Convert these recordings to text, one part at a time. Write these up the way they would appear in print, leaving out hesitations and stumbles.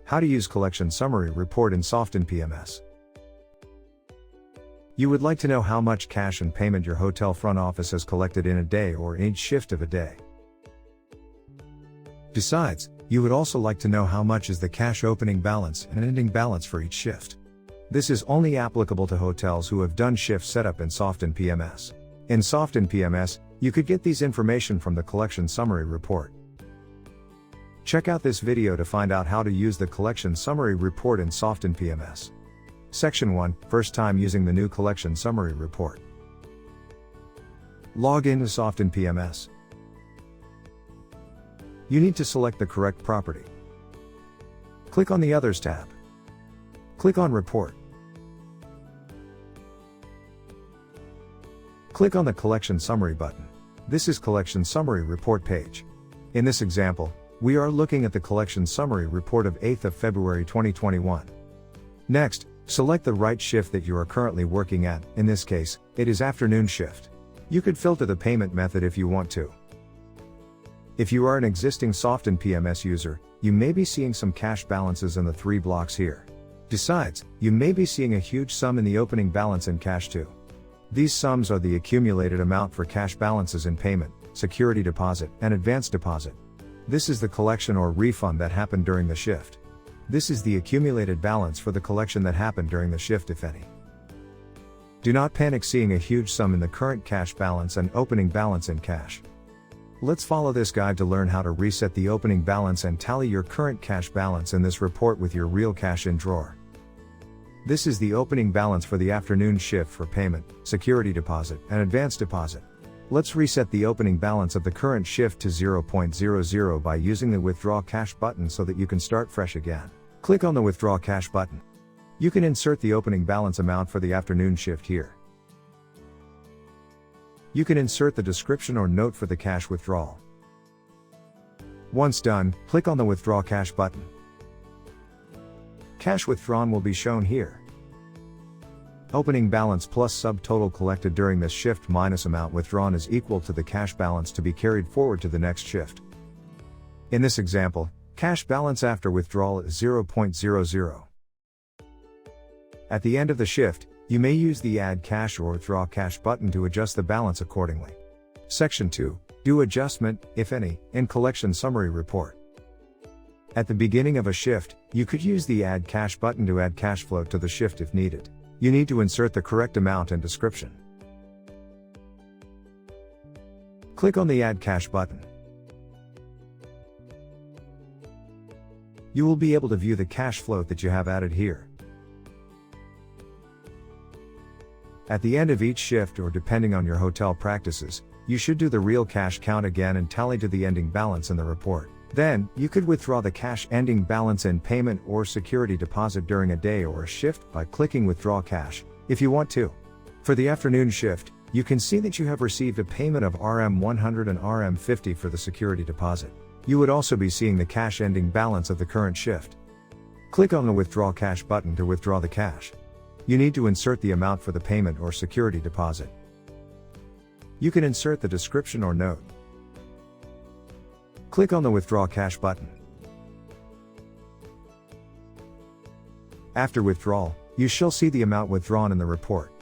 How to use Collection Summary Report in Softinn PMS. You would like to know how much cash and payment your hotel front office has collected in a day or in each shift of a day. Besides, you would also like to know how much is the cash opening balance and ending balance for each shift. This is only applicable to hotels who have done shift setup in Softinn PMS. In Softinn PMS, you could get these information from the Collection Summary Report. Check out this video to find out how to use the Collection Summary Report in Softinn PMS. Section 1, First time using the new Collection Summary Report. Log in to Softinn PMS. You need to select the correct property. Click on the Others tab. Click on Report. Click on the Collection Summary button. This is Collection Summary Report page. In this example, we are looking at the Collection Summary Report of 8th of February 2021. Next, select the right shift that you are currently working at. In this case, it is afternoon shift. You could filter the payment method if you want to. If you are an existing Softinn PMS user, you may be seeing some cash balances in the 3 blocks here. Besides, you may be seeing a huge sum in the opening balance in cash too. These sums are the accumulated amount for cash balances in payment, security deposit, and advance deposit. This is the collection or refund that happened during the shift. This is the accumulated balance for the collection that happened during the shift, if any. Do not panic seeing a huge sum in the current cash balance and opening balance in cash. Let's follow this guide to learn how to reset the opening balance and tally your current cash balance in this report with your real cash in drawer. This is the opening balance for the afternoon shift for payment, security deposit, and advance deposit. Let's reset the opening balance of the current shift to 0.00 by using the Withdraw Cash button so that you can start fresh again. Click on the Withdraw Cash button. You can insert the opening balance amount for the afternoon shift here. You can insert the description or note for the cash withdrawal. Once done, click on the Withdraw Cash button. Cash withdrawn will be shown here. Opening balance plus subtotal collected during this shift minus amount withdrawn is equal to the cash balance to be carried forward to the next shift. In this example, cash balance after withdrawal is 0.00. At the end of the shift, you may use the Add Cash or Withdraw Cash button to adjust the balance accordingly. Section 2, Do adjustment, if any, in Collection Summary Report. At the beginning of a shift, you could use the Add Cash button to add cash flow to the shift if needed. You need to insert the correct amount and description. Click on the Add Cash button. You will be able to view the cash float that you have added here. At the end of each shift, or depending on your hotel practices, you should do the real cash count again and tally to the ending balance in the report. Then, you could withdraw the cash ending balance in payment or security deposit during a day or a shift by clicking Withdraw Cash, if you want to. For the afternoon shift, you can see that you have received a payment of Rm100 and Rm50 for the security deposit. You would also be seeing the cash ending balance of the current shift. Click on the Withdraw Cash button to withdraw the cash. You need to insert the amount for the payment or security deposit. You can insert the description or note. Click on the Withdraw Cash button. After withdrawal, you shall see the amount withdrawn in the report.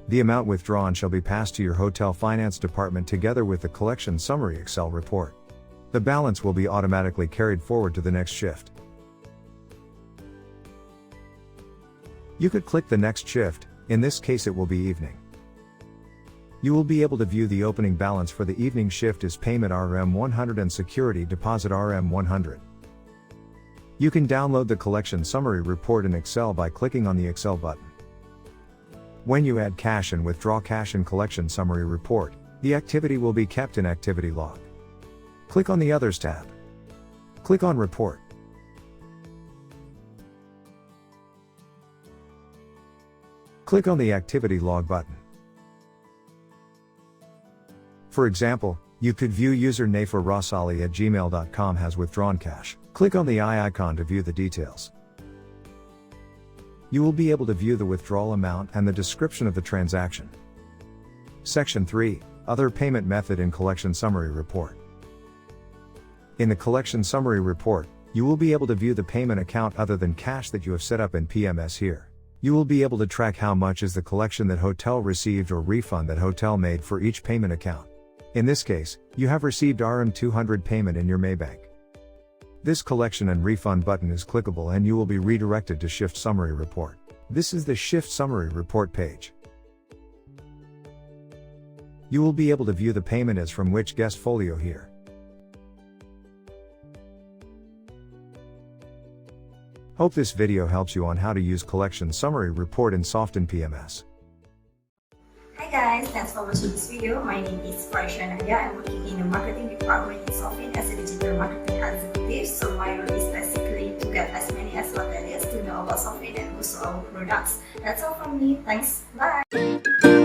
The amount withdrawn shall be passed to your hotel finance department together with the Collection Summary Excel report. The balance will be automatically carried forward to the next shift. You could click the next shift, in this case it will be evening. You will be able to view the opening balance for the evening shift as payment Rm100 and security deposit Rm100. You can download the Collection Summary Report in Excel by clicking on the Excel button. When you add cash and withdraw cash in Collection Summary Report, the activity will be kept in Activity Log. Click on the Others tab. Click on Report. Click on the Activity Log button. For example, you could view user nafarosali@gmail.com has withdrawn cash. Click on the eye icon to view the details. You will be able to view the withdrawal amount and the description of the transaction. Section 3, Other Payment Method in Collection Summary Report. In the Collection Summary Report, You will be able to view the payment account other than cash that you have set up in PMS here. You will be able to track how much is the collection that hotel received or refund that hotel made for each payment account. In this case, you have received RM200 payment in your Maybank. This collection and refund button is clickable and you will be redirected to Shift Summary Report. This is the Shift Summary Report page. You will be able to view the payment as from which guest folio here. Hope this video helps you on how to use Collection Summary Report in Softinn PMS. Hi guys, thanks for watching this video. My name is Nadia. I'm working in the marketing department in Softinn as a digital marketing executive. So my role is basically to get as many as what there is to know about Softinn and also our products. That's all from me. Thanks. Bye.